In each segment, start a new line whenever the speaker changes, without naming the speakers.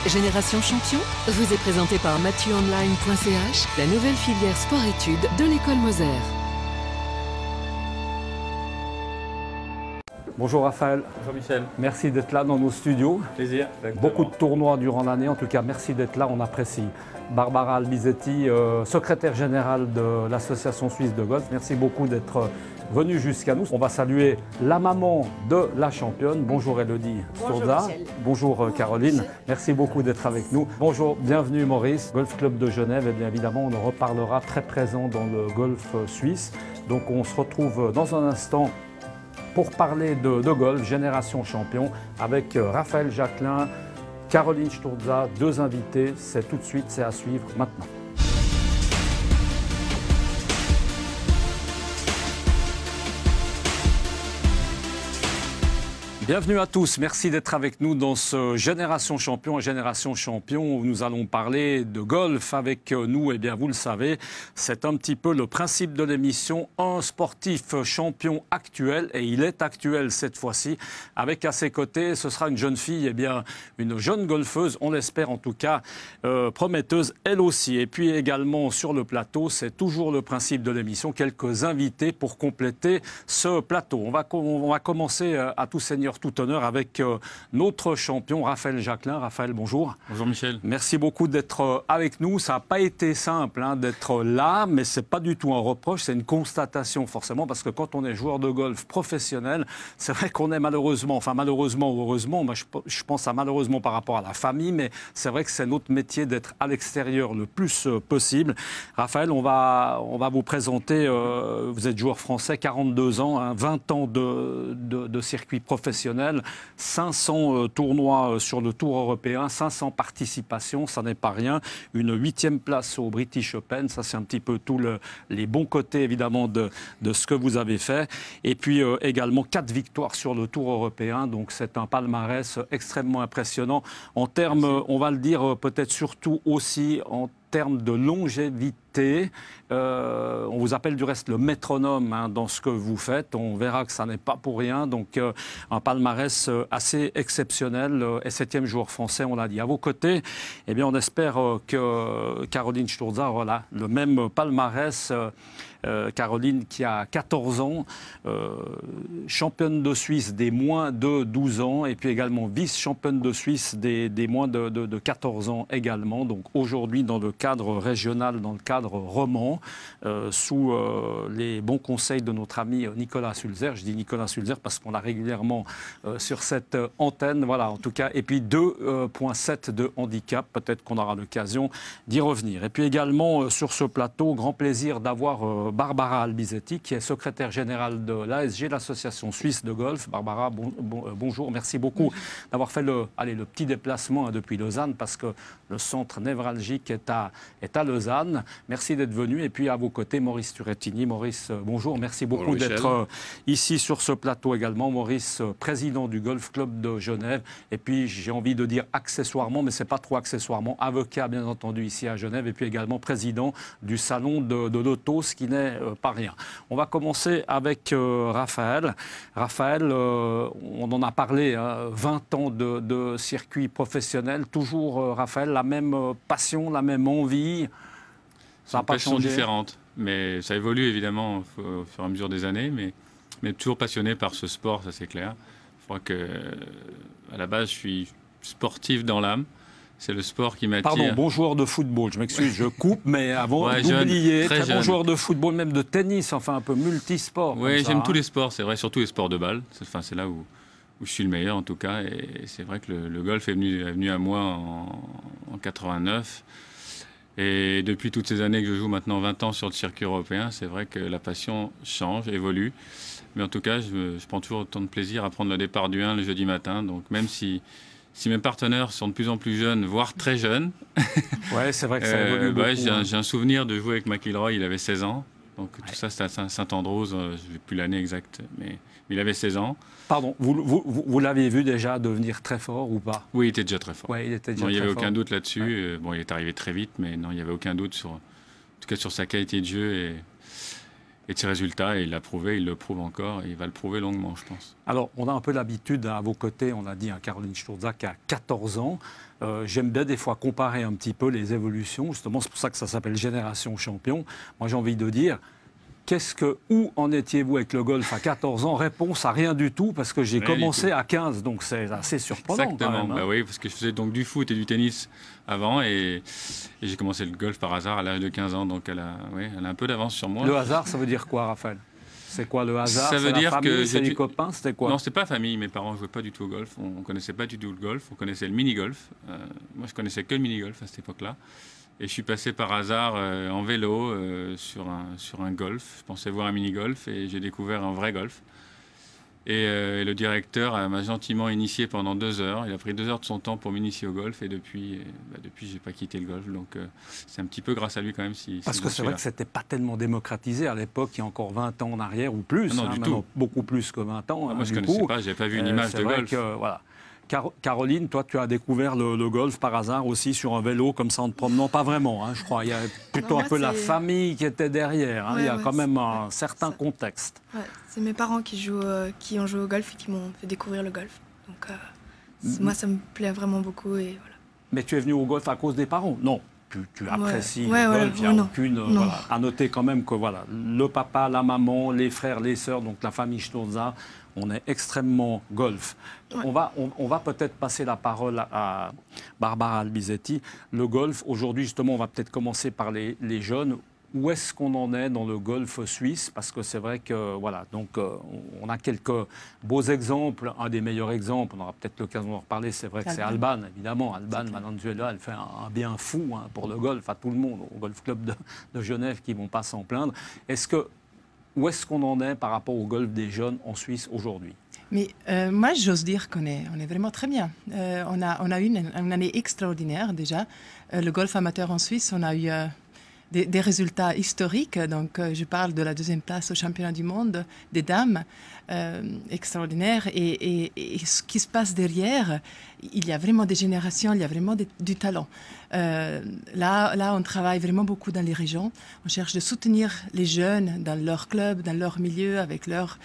Génération Champion vous est présenté par mathieuonline.ch, la nouvelle filière sport-études de l'école Moser.
Bonjour Raphaël.
Bonjour Michel.
Merci d'être là dans nos studios.
Plaisir.
Beaucoup de tournois durant l'année, en tout cas merci d'être là, on apprécie. Barbara Albisetti, secrétaire générale de l'Association suisse de golf, merci beaucoup d'être venue jusqu'à nous. On va saluer la maman de la championne. Bonjour Elodie Sturza. Bonjour Caroline. Merci beaucoup d'être avec nous. Bonjour, bienvenue Maurice. Golf Club de Genève, et bien évidemment on en reparlera, très présent dans le golf suisse. Donc on se retrouve dans un instant pour parler de golf, Génération Champion, avec Raphaël Jacquelin, Caroline Sturza, deux invités. C'est tout de suite, c'est à suivre maintenant. Bienvenue à tous, merci d'être avec nous dans ce Génération Champion. Génération Champion où nous allons parler de golf avec nous. Eh bien, vous le savez, c'est un petit peu le principe de l'émission. Un sportif champion actuel, et il est actuel cette fois-ci, avec à ses côtés, ce sera une jeune fille, eh bien, une jeune golfeuse, on l'espère en tout cas, prometteuse elle aussi. Et puis également sur le plateau, c'est toujours le principe de l'émission, quelques invités pour compléter ce plateau. On va commencer à tout seigneur, tout honneur avec notre champion Raphaël Jacquelin. Raphaël, bonjour.
Bonjour Michel.
Merci beaucoup d'être avec nous. Ça n'a pas été simple d'être là, mais ce n'est pas du tout un reproche, c'est une constatation forcément, parce que quand on est joueur de golf professionnel, c'est vrai qu'on est malheureusement, enfin malheureusement ou heureusement, moi je pense à malheureusement par rapport à la famille, mais c'est vrai que c'est notre métier d'être à l'extérieur le plus possible. Raphaël, on va vous présenter, vous êtes joueur français, 42 ans, 20 ans de circuit professionnel, 500 tournois sur le Tour européen, 500 participations, ça n'est pas rien. Une 8e place au British Open, ça c'est un petit peu tous les bons côtés évidemment de ce que vous avez fait. Et puis également 4 victoires sur le Tour européen, donc c'est un palmarès extrêmement impressionnant en termes, on va le dire peut-être surtout aussi en termes de longévité. On vous appelle du reste le métronome dans ce que vous faites. On verra que ça n'est pas pour rien. Donc un palmarès assez exceptionnel et 7e joueur français, on l'a dit. À vos côtés, eh bien, on espère que Caroline Sturza aura le même palmarès. Caroline qui a 14 ans, championne de Suisse des moins de 12 ans et puis également vice-championne de Suisse des moins de 14 ans également. Donc aujourd'hui dans le cadre régional, dans le cadre roman, sous les bons conseils de notre ami Nicolas Sulzer. Je dis Nicolas Sulzer parce qu'on l'a régulièrement sur cette antenne. Voilà, en tout cas. Et puis 2,7 de handicap. Peut-être qu'on aura l'occasion d'y revenir. Et puis également sur ce plateau, grand plaisir d'avoir Barbara Albisetti, qui est secrétaire générale de l'ASG, l'Association suisse de golf. Barbara, bonjour. Merci beaucoup d'avoir fait le petit déplacement depuis Lausanne, parce que le centre névralgique est à Lausanne. Merci d'être venu. Et puis à vos côtés, Maurice Turrettini. Maurice, bonjour. Merci beaucoup d'être ici sur ce plateau également. Maurice, président du Golf Club de Genève. Et puis j'ai envie de dire accessoirement, mais ce n'est pas trop accessoirement, avocat bien entendu ici à Genève. Et puis également président du salon de l'auto, ce qui n'est pas rien. On va commencer avec Raphaël. Raphaël, on en a parlé, 20 ans de circuit professionnel. Toujours, Raphaël, la même passion, la même envie. Ça n'a pas changé.
Passion différente, mais ça évolue évidemment au fur et à mesure des années, mais toujours passionné par ce sport, ça c'est clair. Je crois que à la base, je suis sportif dans l'âme. C'est le sport qui m'attire.
Pardon, bon joueur de football, je m'excuse, je coupe, mais avant d'oublier, très bon joueur de football, même de tennis, enfin un peu multisport.
Oui, j'aime tous les sports, c'est vrai, surtout les sports de balle. C'est là où je suis le meilleur en tout cas. Et c'est vrai que le golf est venu à moi en 89. Et depuis toutes ces années que je joue maintenant 20 ans sur le circuit européen, c'est vrai que la passion change, évolue. Mais en tout cas, je prends toujours autant de plaisir à prendre le départ du 1 le jeudi matin. Donc même si mes partenaires sont de plus en plus jeunes, voire très jeunes.
Ouais, c'est vrai que ça évolue beaucoup.
J'ai un souvenir de jouer avec McIlroy, il avait 16 ans. Donc tout ça, c'était à Saint-Andrews, je n'ai plus l'année exacte, mais il avait 16 ans.
Pardon, vous l'aviez vu déjà devenir très fort ou pas?
Oui, il était déjà très fort.
Ouais, il était déjà
il n'y
très
avait
fort.
aucun doute là-dessus. Ouais. Bon, il est arrivé très vite, mais non, il n'y avait aucun doute en tout cas sur sa qualité de jeu. de ses résultats. Et il l'a prouvé, il le prouve encore et il va le prouver longuement, je pense.
Alors, on a un peu l'habitude, à vos côtés, on a dit Caroline Sturza qui a 14 ans. J'aime bien des fois comparer un petit peu les évolutions. Justement, c'est pour ça que ça s'appelle Génération Champion. Moi, j'ai envie de dire, où en étiez-vous avec le golf à 14 ans? Réponse à rien du tout, parce que j'ai commencé à 15, donc c'est assez surprenant.
Exactement,
quand même, hein.
Oui, parce que je faisais donc du foot et du tennis avant, et j'ai commencé le golf par hasard à l'âge de 15 ans, donc elle a un peu d'avance sur moi.
Le hasard, ça veut dire quoi, Raphaël? C'est quoi le hasard?
Ça veut dire
la famille,
que
c'est les copains, c'était quoi?
Non, c'était pas famille, mes parents ne jouaient pas du tout au golf, on ne connaissait pas du tout le golf, on connaissait le mini-golf. Moi, je connaissais que le mini-golf à cette époque-là. Et je suis passé par hasard en vélo sur un golf. Je pensais voir un mini-golf et j'ai découvert un vrai golf. Et le directeur m'a gentiment initié pendant 2 heures. Il a pris 2 heures de son temps pour m'initier au golf. Et depuis je n'ai pas quitté le golf. Donc c'est un petit peu grâce à lui quand même.
Parce que c'est vrai que ce n'était pas tellement démocratisé à l'époque, il y a encore 20 ans en arrière ou plus.
Non, du tout.
Beaucoup plus que 20 ans.
Moi, je ne connaissais pas, je n'avais pas vu une image de golf.
Voilà. Caroline, toi, tu as découvert le golf par hasard aussi sur un vélo, comme ça, en te promenant. Pas vraiment, hein, je crois. Il y a plutôt un peu la famille qui était derrière. Hein. Il y a quand même un certain contexte.
Ouais, c'est mes parents qui ont joué au golf et qui m'ont fait découvrir le golf. Donc, moi, ça me plaît vraiment beaucoup. Et voilà.
Mais tu es venu au golf à cause des parents? Non. Tu apprécies le golf, il n'y a aucune...
Voilà.
À noter quand même que le papa, la maman, les frères, les sœurs, donc la famille Sturza, on est extrêmement golf. Ouais. On va peut-être passer la parole à Barbara Albisetti. Le golf, aujourd'hui, justement, on va peut-être commencer par les jeunes. Où est-ce qu'on en est dans le golf suisse? Parce que c'est vrai que, on a quelques beaux exemples. Un des meilleurs exemples, on aura peut-être l'occasion d'en reparler, c'est vrai que c'est Alban, évidemment. Alban Mananzuela, elle fait un bien fou pour le golf, à tout le monde, au golf club de Genève, qui ne vont pas s'en plaindre. Où est-ce qu'on en est par rapport au golf des jeunes en Suisse aujourd'hui?
Mais moi, j'ose dire qu'on est vraiment très bien. On a eu une année extraordinaire déjà. Le golf amateur en Suisse, on a eu... Des résultats historiques. Donc, je parle de la 2e place au championnat du monde des dames, extraordinaire. Et ce qui se passe derrière, il y a vraiment des générations, il y a vraiment du talent. Là, on travaille vraiment beaucoup dans les régions. On cherche de soutenir les jeunes dans leur club, dans leur milieu, avec leur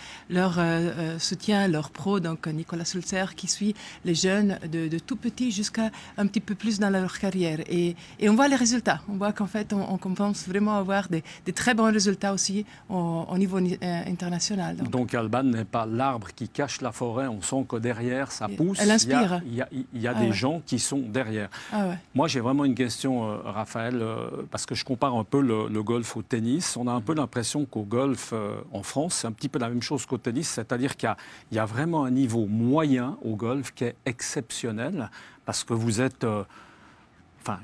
soutien, leur pro. Donc, Nicolas Sulzer qui suit les jeunes de tout petit jusqu'à un petit peu plus dans leur carrière. Et on voit les résultats. On voit qu'en fait, on commence vraiment à avoir des très bons résultats aussi au niveau international.
Donc Alban n'est pas l'arbre qui cache la forêt. On sent que derrière, ça pousse.
Elle inspire.
Il y a des gens qui sont derrière. Moi, j'ai vraiment une question, Raphaël, parce que je compare un peu le golf au tennis. On a un peu l'impression qu'au golf, en France, c'est un petit peu la même chose qu'au tennis, c'est-à-dire qu'il y a vraiment un niveau moyen au golf qui est exceptionnel, parce que vous êtes...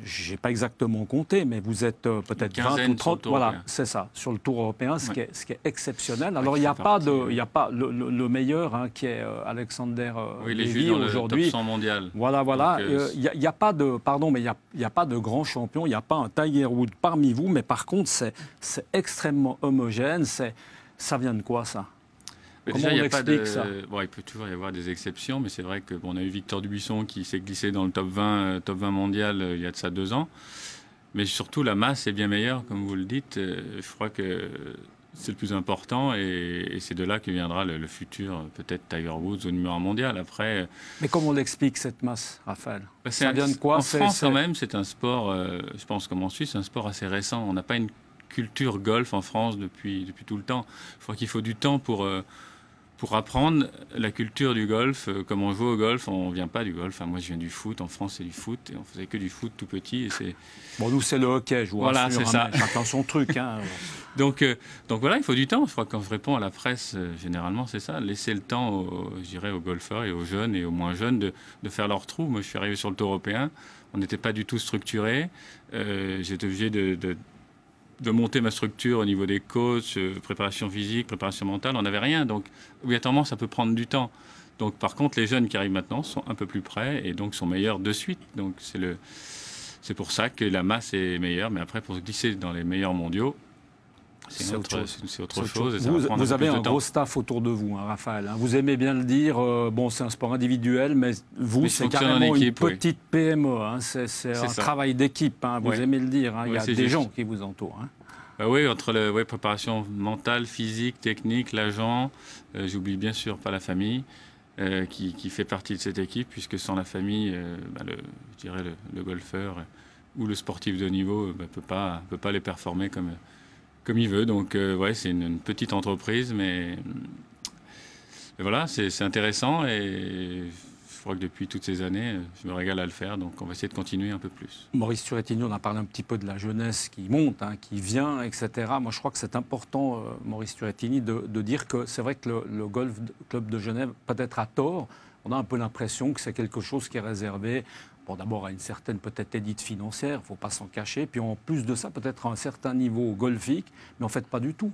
je n'ai pas exactement compté, mais vous êtes peut-être 20 ou 30. Voilà, c'est ça, sur le Tour européen, ce qui est exceptionnel. Alors, il n'y a pas le meilleur, qui est Alexander Lévy aujourd'hui.
Le top 100 mondial.
Voilà. Il n'y a pas de, mais il n'y a pas de grand champion, il n'y a pas un Tiger Woods parmi vous, mais par contre, c'est extrêmement homogène. Ça vient de quoi, ça? Comment on explique ça?
Il peut toujours y avoir des exceptions, mais c'est vrai qu'on a eu Victor Dubuisson qui s'est glissé dans le top 20 mondial il y a de ça 2 ans. Mais surtout, la masse est bien meilleure, comme vous le dites. Je crois que c'est le plus important et c'est de là que viendra le futur, peut-être Tiger Woods au numéro 1 mondial. Après,
mais comment on l'explique, cette masse, Raphaël? Ça vient de quoi?
En France, quand même, c'est un sport, je pense comme en Suisse, un sport assez récent. On n'a pas une culture golf en France depuis tout le temps. Je crois qu'il faut du temps pour apprendre la culture du golf. Comme on joue au golf, on ne vient pas du golf. Moi, je viens du foot. En France, c'est du foot. Et on faisait que du foot tout petit.
Nous, c'est le hockey. Je vous
voilà,
rassure,
c'est ça.
Chacun son truc.
Donc voilà, il faut du temps. Je crois que quand je réponds à la presse, généralement, c'est ça. Laisser le temps, aux golfeurs et aux jeunes et aux moins jeunes de faire leur trou. Moi, je suis arrivé sur le Tour européen. On n'était pas du tout structuré. J'étais obligé de monter ma structure au niveau des coachs, préparation physique, préparation mentale. On n'avait rien. Donc, obligatoirement, ça peut prendre du temps. Donc, par contre, les jeunes qui arrivent maintenant sont un peu plus près et donc sont meilleurs de suite. Donc, c'est pour ça que la masse est meilleure. Mais après, pour se glisser dans les meilleurs mondiaux, c'est autre chose. Et ça va prendre
vous avez un
gros
staff autour de vous, Raphaël. Vous aimez bien le dire. C'est un sport individuel, mais vous, c'est carrément une petite PME. C'est un travail d'équipe. Vous aimez le dire. Il y a des gens qui vous entourent.
Oui, entre la préparation mentale, physique, technique, l'agent, j'oublie bien sûr pas la famille qui fait partie de cette équipe, puisque sans la famille, je dirais le golfeur ou le sportif de haut niveau ne peut pas les performer comme il veut. Donc ouais, c'est une petite entreprise, mais voilà, c'est intéressant et je crois que depuis toutes ces années, je me régale à le faire, donc on va essayer de continuer un peu plus.
Maurice Turrettini, on a parlé un petit peu de la jeunesse qui monte, hein, qui vient, etc. Moi, je crois que c'est important, Maurice Turrettini, de dire que c'est vrai que le Golf Club de Genève, peut-être à tort, on a un peu l'impression que c'est quelque chose qui est réservé, bon, d'abord à une certaine peut-être élite financière, il ne faut pas s'en cacher, puis en plus de ça, peut-être à un certain niveau golfique, mais en fait pas du tout.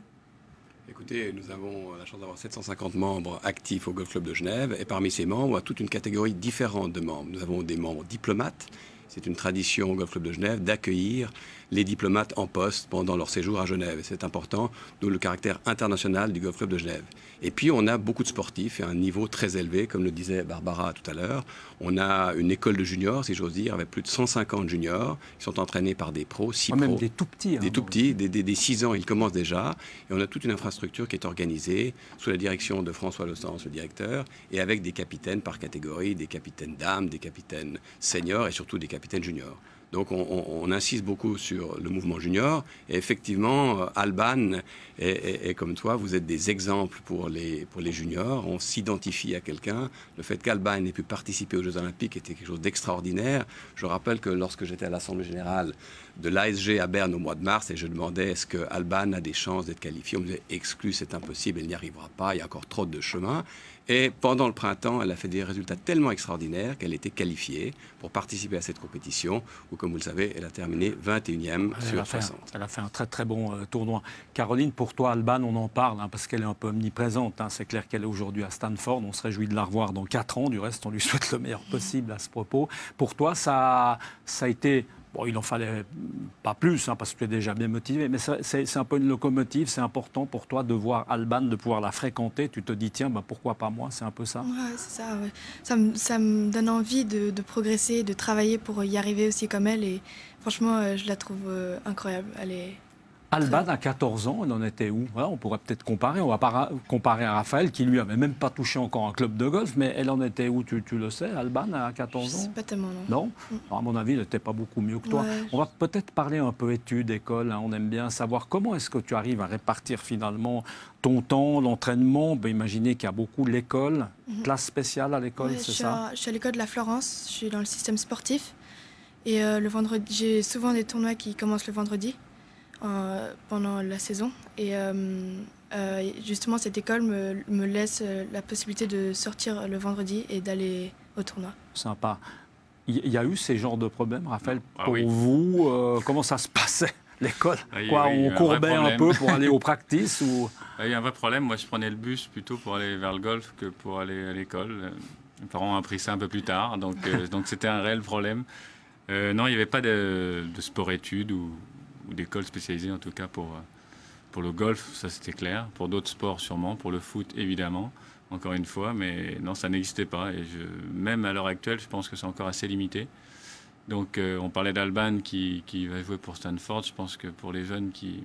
Écoutez, nous avons la chance d'avoir 750 membres actifs au Golf Club de Genève et parmi ces membres, on a toute une catégorie différente de membres. Nous avons des membres diplomates. C'est une tradition au Golf Club de Genève d'accueillir les diplomates en poste pendant leur séjour à Genève. Et c'est important, d'où le caractère international du Golf Club de Genève. Et puis, on a beaucoup de sportifs et un niveau très élevé, comme le disait Barbara tout à l'heure. On a une école de juniors, si j'ose dire, avec plus de 150 juniors qui sont entraînés par des pros, 6 pros.
Même des tout petits.
Des tout petits, des 6 ans, ils commencent déjà. Et on a toute une infrastructure qui est organisée sous la direction de François Lostens, le directeur, et avec des capitaines par catégorie, des capitaines dames, des capitaines seniors et surtout des capitaines juniors. Donc on insiste beaucoup sur le mouvement junior. Et effectivement, Alban et comme toi, vous êtes des exemples pour les juniors. On s'identifie à quelqu'un. Le fait qu'Alban ait pu participer aux Jeux Olympiques était quelque chose d'extraordinaire. Je rappelle que lorsque j'étais à l'Assemblée Générale de l'ASG à Berne au mois de mars, et je demandais est-ce que Alban a des chances d'être qualifié, on me disait exclu, c'est impossible, elle n'y arrivera pas, il y a encore trop de chemin. Et pendant le printemps, elle a fait des résultats tellement extraordinaires qu'elle était qualifiée pour participer à cette compétition où, comme vous le savez, elle a terminé 21e sur 60.
Elle a fait un très très bon tournoi. Caroline, pour toi, Alban, on en parle parce qu'elle est un peu omniprésente. C'est clair qu'elle est aujourd'hui à Stanford. On se réjouit de la revoir dans 4 ans. Du reste, on lui souhaite le meilleur possible à ce propos. Pour toi, ça a été... Bon, il n'en fallait pas plus, parce que tu es déjà bien motivé, mais c'est un peu une locomotive. C'est important pour toi de voir Alban, de pouvoir la fréquenter. Tu te dis, tiens, pourquoi pas moi? C'est un peu ça.
Ouais, c'est ça. Ouais. Ça me donne envie de progresser, de travailler pour y arriver aussi comme elle. Et franchement, je la trouve incroyable. Elle est...
Alban, à 14 ans, elle en était où? Voilà, on pourrait peut-être comparer. On va pas comparer à Raphaël, qui lui avait même pas touché encore un club de golf, mais elle en était où? Tu le sais, Alban, à 14 ans?
Je sais pas tellement, non.
Non? À mon avis, elle n'était pas beaucoup mieux que toi.
Ouais,
on va peut-être parler un peu études, école. On aime bien savoir comment est-ce que tu arrives à répartir finalement ton temps, l'entraînement. Imaginez qu'il y a beaucoup l'école, classe spéciale à l'école, c'est ça?
Je suis à l'école de la Florence, je suis dans le système sportif. Et le vendredi, j'ai souvent des tournois qui commencent le vendredi. Pendant la saison et justement cette école me laisse la possibilité de sortir le vendredi et d'aller au tournoi.
Sympa. Il y a eu ces genres de problèmes, Raphaël, pour vous comment ça se passait l'école? On courbait un peu pour aller au practice ou...
Il y a un vrai problème. Moi, je prenais le bus plutôt pour aller vers le golf que pour aller à l'école. Mes parents ont appris ça un peu plus tard, donc c'était un réel problème. Non, il n'y avait pas de sport-études ou d'école spécialisée en tout cas pour le golf, ça c'était clair. Pour d'autres sports sûrement, pour le foot évidemment, encore une fois, mais non, ça n'existait pas. Et même à l'heure actuelle, je pense que c'est encore assez limité. Donc on parlait d'Alban qui va jouer pour Stanford. Je pense que pour les jeunes qui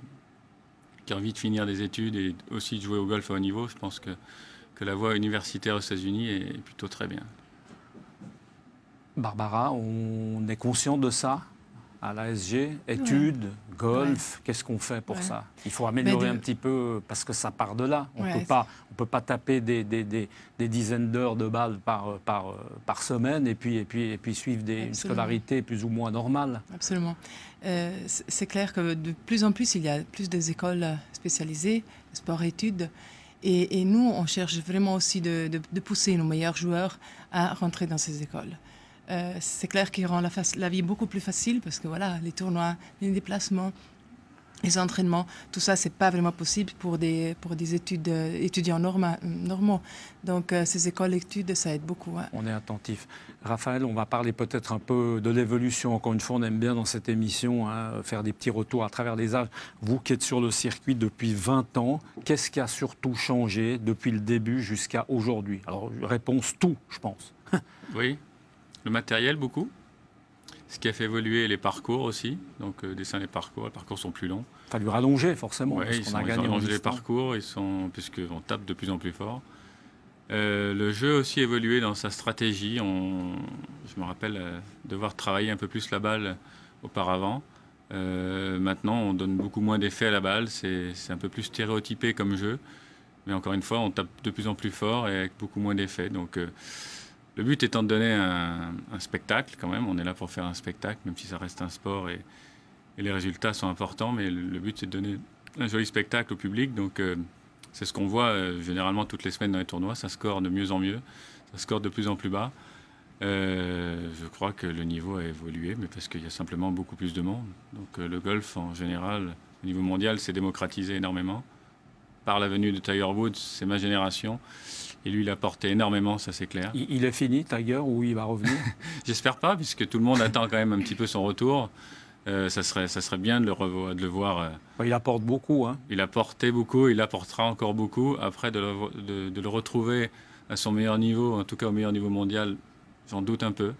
ont envie de finir des études et aussi de jouer au golf à haut niveau, je pense que la voie universitaire aux États-Unis est plutôt très bien.
Barbara, on est conscient de ça à l'ASG, études, golf, qu'est-ce qu'on fait pour ça? Il faut améliorer un petit peu parce que ça part de là. On peut pas taper des dizaines d'heures de balles par semaine et puis suivre une scolarité plus ou moins normale.
Absolument. C'est clair que de plus en plus, il y a plus des écoles spécialisées, sport-études. Et nous, on cherche vraiment aussi de pousser nos meilleurs joueurs à rentrer dans ces écoles. C'est clair qu'il rend la vie beaucoup plus facile parce que voilà, les tournois, les déplacements, les entraînements, tout ça, c'est pas vraiment possible pour des étudiants normaux. Donc, ces écoles d'études, ça aide beaucoup. Hein.
On est attentif. Raphaël, on va parler peut-être un peu de l'évolution. Encore une fois, on aime bien dans cette émission faire des petits retours à travers les âges. Vous qui êtes sur le circuit depuis 20 ans, qu'est-ce qui a surtout changé depuis le début jusqu'à aujourd'hui? Alors, réponse tout, je pense.
Oui. Le matériel, beaucoup. Ce qui a fait évoluer les parcours aussi. Donc, dessin les parcours sont plus longs.
Il a fallu rallonger, forcément,
Ouais,
parce qu'on a gagné
ils ont
en
allongé les
distance.
parcours, puisqu'on tape de plus en plus fort. Le jeu a aussi évolué dans sa stratégie. Je me rappelle devoir travailler un peu plus la balle auparavant. Maintenant, on donne beaucoup moins d'effets à la balle. C'est un peu plus stéréotypé comme jeu. Mais encore une fois, on tape de plus en plus fort et avec beaucoup moins d'effets. Donc, le but étant de donner un spectacle quand même. On est là pour faire un spectacle, même si ça reste un sport et les résultats sont importants. Mais le but, c'est de donner un joli spectacle au public. Donc, c'est ce qu'on voit généralement toutes les semaines dans les tournois. Ça score de mieux en mieux. Ça score de plus en plus bas. Je crois que le niveau a évolué, mais parce qu'il y a simplement beaucoup plus de monde. Donc le golf, en général, au niveau mondial, s'est démocratisé énormément. Par la venue de Tiger Woods, c'est ma génération. Et lui, il a porté énormément, ça c'est clair.
Il est fini, Tiger, ou il va revenir?
J'espère pas, puisque tout le monde attend quand même un petit peu son retour. Ça serait bien de le voir.
Il apporte beaucoup. Hein.
Il a porté beaucoup, il apportera encore beaucoup. Après, de le retrouver à son meilleur niveau, en tout cas au meilleur niveau mondial, j'en doute un peu.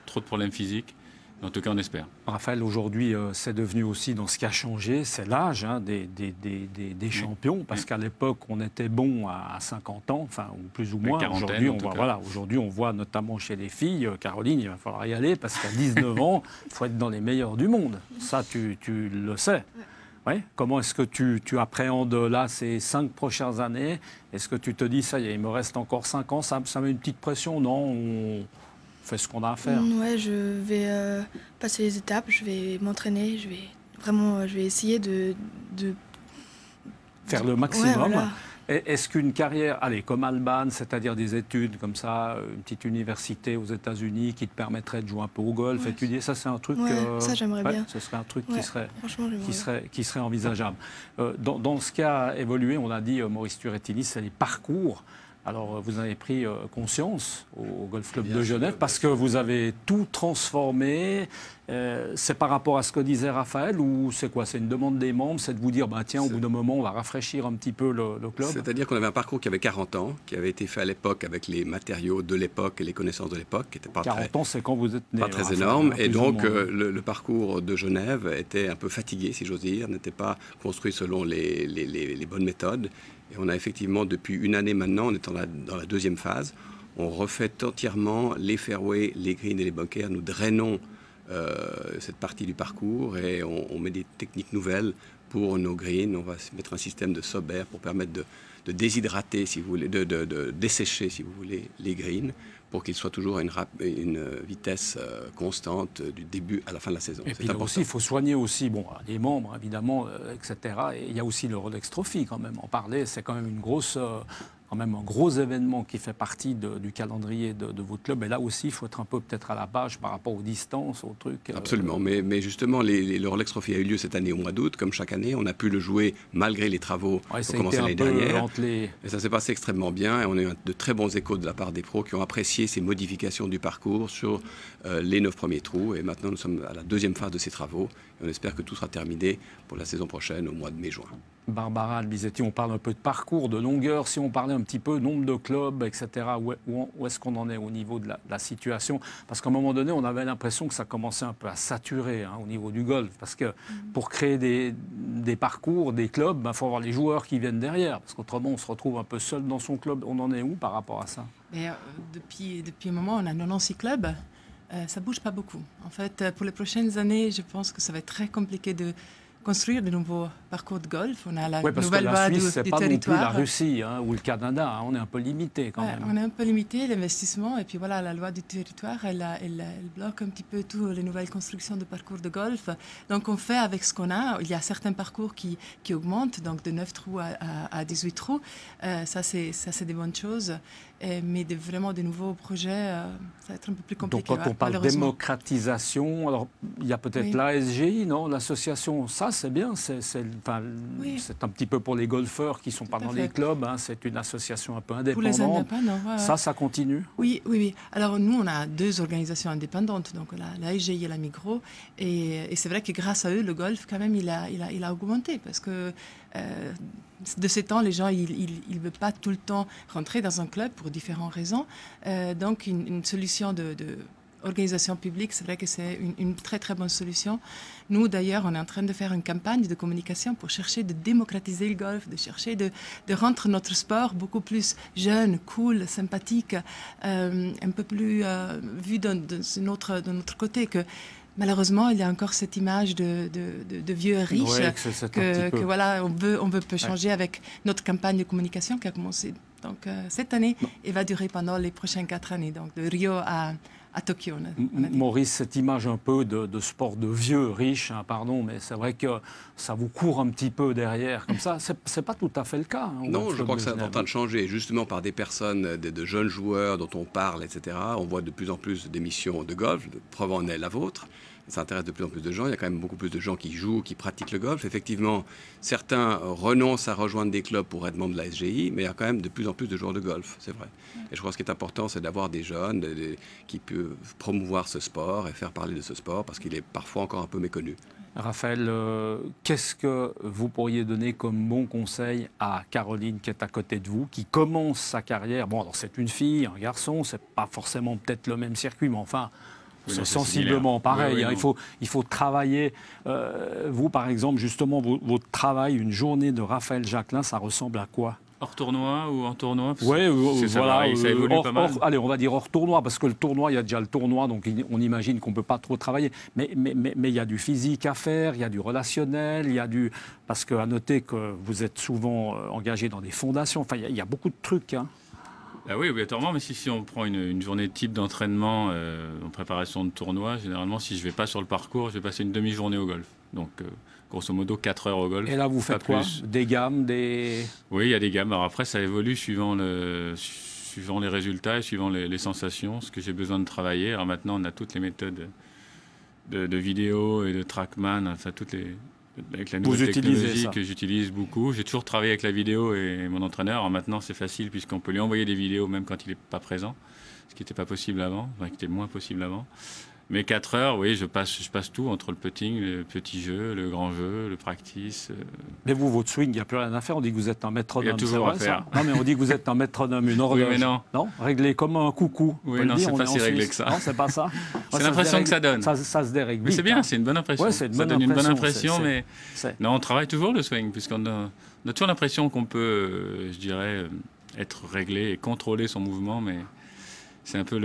Trop de problèmes physiques. En tout cas, on espère.
Raphaël, aujourd'hui, c'est devenu aussi, dans ce qui a changé, c'est l'âge des champions. Parce qu'à l'époque, on était bon à 50 ans, enfin, ou plus ou moins. Aujourd'hui, on voit notamment chez les filles, Caroline, il va falloir y aller, parce qu'à 19 ans, il faut être dans les meilleurs du monde. Ça, tu le sais. Ouais. Comment est-ce que tu appréhendes là ces 5 prochaines années? Est-ce que tu te dis, ça y est, il me reste encore 5 ans, ça met une petite pression? Non, on fait ce qu'on a à faire.
Ouais, je vais passer les étapes, je vais m'entraîner, je vais essayer de
faire le maximum.
Ouais, voilà.
Est-ce qu'une carrière, comme Alban, c'est-à-dire des études comme ça, une petite université aux États-Unis qui te permettrait de jouer un peu au golf, étudier, ça c'est un truc...
ça j'aimerais bien.
Ce serait un truc qui serait envisageable. Dans ce qui a évolué, on a dit, Maurice Turrettini, c'est les parcours. Alors, vous avez pris conscience au Golf Club de Genève parce que vous avez tout transformé. C'est par rapport à ce que disait Raphaël ou c'est quoi? C'est une demande des membres, c'est de vous dire, tiens, au bout d'un moment, on va rafraîchir un petit peu le club?
C'est-à-dire qu'on avait un parcours qui avait 40 ans, qui avait été fait à l'époque avec les matériaux de l'époque et les connaissances de l'époque, qui n'étaient pas
40 ans, c'est quand vous êtes né.
Pas très énorme. Et donc, le parcours de Genève était un peu fatigué, si j'ose dire, n'était pas construit selon les bonnes méthodes. Et on a effectivement, depuis une année maintenant, on est dans la deuxième phase, on refait entièrement les fairways, les greens et les bunkers. Nous drainons cette partie du parcours et on met des techniques nouvelles pour nos greens. On va mettre un système de sober pour permettre de déshydrater, si vous voulez, de dessécher, si vous voulez, les greens pour qu'ils soient toujours à une vitesse constante du début à la fin de la saison.
Et puis là aussi, il faut soigner aussi les membres, évidemment, etc. Et il y a aussi le Rolex Trophy, quand même. En parler, c'est quand même un gros événement qui fait partie du calendrier de votre club. Et là aussi, il faut être un peu peut-être à la page par rapport aux distances, aux trucs.
Absolument. Mais justement, le Rolex Trophy a eu lieu cette année au mois d'août. Comme chaque année, on a pu le jouer malgré les travaux qui ont commencé l'année dernière. Et ça s'est passé extrêmement bien. Et on a eu de très bons échos de la part des pros qui ont apprécié ces modifications du parcours sur les 9 premiers trous. Et maintenant, nous sommes à la deuxième phase de ces travaux. Et on espère que tout sera terminé pour la saison prochaine, au mois de mai-juin.
Barbara Albisetti, on parle un peu de parcours, de longueur. Si on parlait un petit peu nombre de clubs, etc., où est-ce qu'on en est au niveau de la situation? Parce qu'à un moment donné, on avait l'impression que ça commençait un peu à saturer au niveau du golf. Parce que pour créer des parcours, des clubs, il faut avoir les joueurs qui viennent derrière. Parce qu'autrement, on se retrouve un peu seul dans son club. On en est où par rapport à ça?
Et, depuis un moment, on a 96 clubs. Ça ne bouge pas beaucoup. En fait, pour les prochaines années, je pense que ça va être très compliqué de construire de nouveaux parcours de golf. On a la nouvelle loi du territoire.
C'est pas non plus la Russie ou le Canada. On est un peu limité quand même.
On est un peu limité, l'investissement. Et puis voilà, la loi du territoire, elle bloque un petit peu toutes les nouvelles constructions de parcours de golf. Donc on fait avec ce qu'on a. Il y a certains parcours qui augmentent, donc de 9 trous à 18 trous. Ça, c'est des bonnes choses. Mais vraiment de nouveaux projets, ça va être un peu plus compliqué.
Donc quand on parle de démocratisation, alors il y a peut-être l'ASGI, non? L'association, ça c'est bien, c'est un petit peu pour les golfeurs qui ne sont pas dans les clubs, c'est une association un peu indépendante.
Pour les indépendants,
ça continue?
Oui. Alors nous, on a 2 organisations indépendantes, donc l'ASGI et la Migros, et c'est vrai que grâce à eux, le golf, quand même, il a augmenté, parce que de ces temps, les gens, ils ne veulent pas tout le temps rentrer dans un club pour différentes raisons. Donc, une solution organisation publique, c'est vrai que c'est une très très bonne solution. Nous d'ailleurs, on est en train de faire une campagne de communication pour chercher de démocratiser le golf, de chercher de rendre notre sport beaucoup plus jeune, cool, sympathique, un peu plus vu de notre côté que. Malheureusement, il y a encore cette image de vieux riches que voilà, on veut changer avec notre campagne de communication qui a commencé donc, cette année et va durer pendant les prochaines 4 années, donc de Rio à Tokyo.
Maurice, cette image un peu de sport de vieux riches, hein, pardon, mais c'est vrai que ça vous court un petit peu derrière, comme ça. C'est pas tout à fait le cas. Hein,
non, je crois que c'est en train de changer, justement par des personnes, de jeunes joueurs dont on parle, etc. On voit de plus en plus d'émissions de golf, preuve en est la vôtre. Ça intéresse de plus en plus de gens. Il y a quand même beaucoup plus de gens qui jouent, qui pratiquent le golf. Effectivement, certains renoncent à rejoindre des clubs pour être membres de la SGI, mais il y a quand même de plus en plus de joueurs de golf, c'est vrai. Et je crois que ce qui est important, c'est d'avoir des jeunes qui peuvent promouvoir ce sport et faire parler de ce sport, parce qu'il est parfois encore un peu méconnu.
Raphaël, qu'est-ce que vous pourriez donner comme bon conseil à Caroline qui est à côté de vous, qui commence sa carrière? Bon, alors c'est une fille, un garçon, c'est pas forcément peut-être le même circuit, mais enfin... C'est sensiblement pareil. Oui, hein. Il faut travailler. Vous, par exemple, justement, votre travail, une journée de Raphaël Jacquelin, ça ressemble à quoi?
Hors tournoi ou en tournoi?
Oui, voilà.
Ça évolue pas mal.
Allez, on va dire hors tournoi, parce que le tournoi, il y a déjà le tournoi, donc on imagine qu'on ne peut pas trop travailler. Mais il y a du physique à faire, il y a du relationnel, il y a du... Parce qu'à noter que vous êtes souvent engagé dans des fondations. Enfin, il y a beaucoup de trucs, hein.
Ah oui, obligatoirement, mais si on prend une journée type d'entraînement en préparation de tournoi, généralement, si je ne vais pas sur le parcours, je vais passer une demi-journée au golf. Donc, grosso modo, 4 heures au golf.
Et là, vous faites quoi? Des gammes, des...
Oui, il y a des gammes. Alors après, ça évolue suivant les résultats et suivant les sensations, ce que j'ai besoin de travailler. Alors maintenant, on a toutes les méthodes de vidéo et de trackman, enfin, toutes les... Avec la nouvelle technologie que j'utilise beaucoup. J'ai toujours travaillé avec la vidéo et mon entraîneur. Alors maintenant, c'est facile puisqu'on peut lui envoyer des vidéos même quand il n'est pas présent, ce qui n'était pas possible avant, enfin, qui était moins possible avant. Mais 4 heures, oui, je passe tout entre le putting, le petit jeu, le grand jeu, le practice.
Mais vous, votre swing, il n'y a plus rien à faire. On dit que vous êtes un métronome.
Il y a toujours à faire.
Non, mais on dit que vous êtes un métronome, une horloge.
Oui, mais non.
Non, réglé comme un coucou.
Oui, non, c'est pas si réglé que ça.
Non, c'est pas ça.
C'est l'impression que ça donne.
Ça se dérègle vite.
Mais c'est bien, c'est une bonne impression.
Ouais,
ça donne une bonne impression, mais non, on travaille toujours le swing, puisqu'on a toujours l'impression qu'on peut, je dirais, être réglé et contrôler son mouvement, mais c'est un peu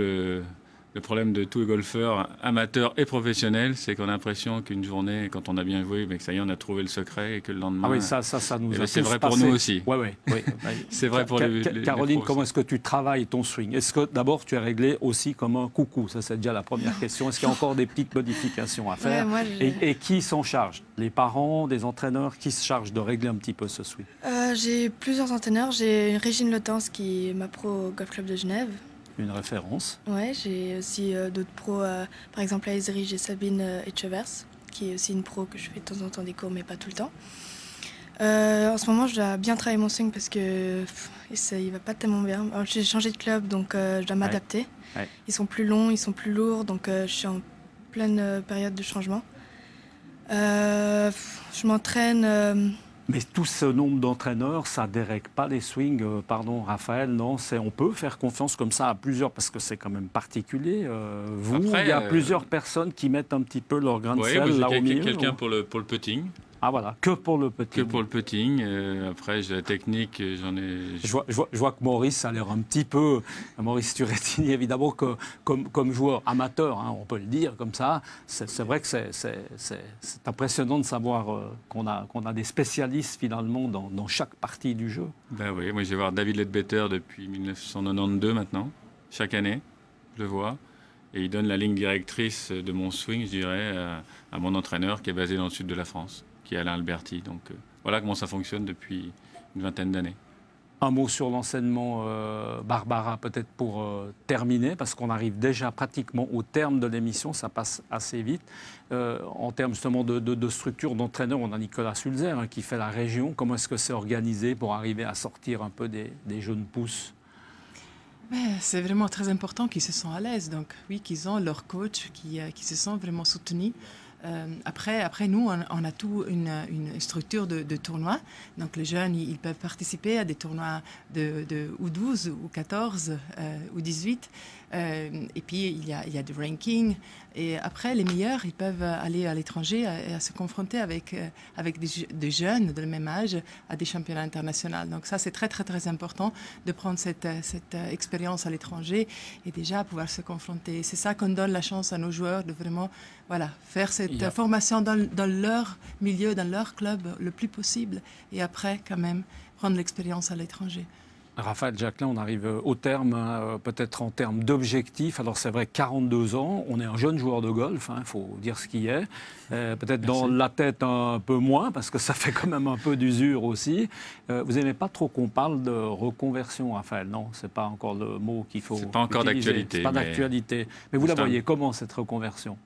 le problème de tous les golfeurs, amateurs et professionnels, c'est qu'on a l'impression qu'une journée, quand on a bien joué, mais que ça y est, on a trouvé le secret et que le lendemain...
Ah oui, ça nous a
c'est vrai pour nous aussi.
Oui.
C'est vrai pour les
Caroline, comment est-ce que tu travailles ton swing? Est-ce que d'abord tu es réglé aussi comme un coucou? Ça, c'est déjà la première question. Est-ce qu'il y a encore des petites modifications à faire? Et qui s'en charge? Les parents, des entraîneurs, qui se chargent de régler un petit peu ce swing?
J'ai plusieurs entraîneurs. J'ai Régine Lotens qui est ma pro au Golf Club de Genève.
Une référence.
Ouais, j'ai aussi d'autres pros, par exemple à Ezri, j'ai Sabine Etchevers, qui est aussi une pro que je fais de temps en temps des cours, mais pas tout le temps. En ce moment, je dois bien travailler mon swing parce que il va pas tellement bien. Alors, j'ai changé de club, donc je dois m'adapter. Ouais. Ils sont plus longs, ils sont plus lourds, donc je suis en pleine période de changement. Je m'entraîne...
Mais tout ce nombre d'entraîneurs, ça ne dérègle pas les swings, pardon Raphaël, non, on peut faire confiance comme ça à plusieurs, parce que c'est quand même particulier. Après, il y a plusieurs personnes qui mettent un petit peu leur grain de sel là au milieu.
Quelqu'un pour le putting.
Ah voilà, que pour le putting.
Que pour le putting. Après, j'ai la technique, j'en ai...
Je vois que Maurice a l'air un petit peu... Maurice Turrettini, évidemment, que, comme joueur amateur, hein, on peut le dire comme ça, c'est vrai que c'est impressionnant de savoir qu'on a des spécialistes, finalement, dans chaque partie du jeu.
Ben oui, moi, je vais voir David Ledbetter depuis 1992, maintenant. Chaque année, je le vois. Et il donne la ligne directrice de mon swing, je dirais, à mon entraîneur qui est basé dans le sud de la France, qui est Alain Alberti. Donc voilà comment ça fonctionne depuis une vingtaine d'années.
Un mot sur l'enseignement, Barbara, peut-être pour terminer, parce qu'on arrive déjà pratiquement au terme de l'émission, ça passe assez vite. En termes justement de structure d'entraîneur, on a Nicolas Sulzer hein, qui fait la région. Comment est-ce que c'est organisé pour arriver à sortir un peu des jeunes pousses?
C'est vraiment très important qu'ils se sentent à l'aise. Donc oui, qu'ils ont leur coach, qui se sentent vraiment soutenus. Après, nous, on a tout une structure de tournois. Donc les jeunes, ils peuvent participer à des tournois de U12, U14, U18. Et puis, il y a du ranking. Et après, les meilleurs, ils peuvent aller à l'étranger et à se confronter avec des jeunes de le même âge à des championnats internationaux. Donc ça, c'est très, très, très important de prendre cette expérience à l'étranger et déjà pouvoir se confronter. C'est ça qu'on donne la chance à nos joueurs de vraiment faire cette formation dans leur milieu, dans leur club le plus possible. Et après, quand même, prendre l'expérience à l'étranger.
Raphaël Jacquelin, on arrive au terme, peut-être en termes d'objectifs. Alors c'est vrai, 42 ans, on est un jeune joueur de golf, il faut dire ce qui est. Peut-être dans la tête un peu moins, parce que ça fait quand même un peu d'usure aussi. Vous n'aimez pas trop qu'on parle de reconversion, Raphaël? Non, ce n'est pas encore le mot qu'il faut utiliser.
C'est pas encore d'actualité.
C'est pas d'actualité. Mais vous la voyez comment, cette reconversion?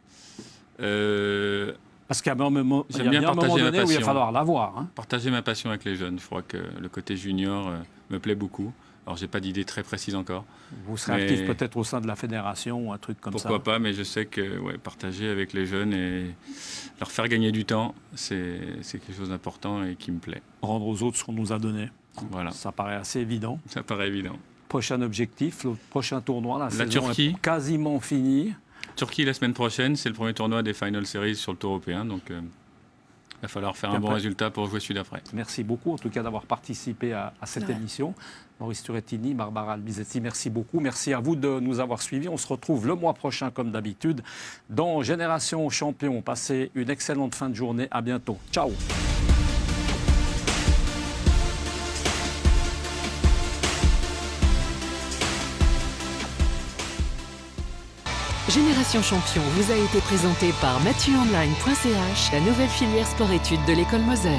Parce qu'il y a un moment donné où il va falloir l'avoir. Hein.
Partager ma passion avec les jeunes. Je crois que le côté junior me plaît beaucoup. Alors, je n'ai pas d'idée très précise encore.
Vous serez actif peut-être au sein de la fédération ou un truc comme ça?
Pourquoi pas, mais je sais que partager avec les jeunes et leur faire gagner du temps, c'est quelque chose d'important et qui me plaît.
Rendre aux autres ce qu'on nous a donné.
Voilà.
Ça paraît assez évident.
Ça paraît évident.
Prochain objectif, le prochain tournoi, la saison
Turquie.
Est quasiment finie.
Turquie la semaine prochaine, c'est le premier tournoi des Final Series sur le Tour européen, donc il va falloir faire un bon résultat pour jouer celui d'après.
Merci beaucoup en tout cas d'avoir participé à cette émission. Maurice Turrettini, Barbara Albisetti, merci beaucoup. Merci à vous de nous avoir suivis. On se retrouve le mois prochain comme d'habitude dans Génération Champion. Passez une excellente fin de journée. À bientôt. Ciao.
Génération Champion vous a été présentée par MathieuOnline.ch, la nouvelle filière sport-études de l'école Moser.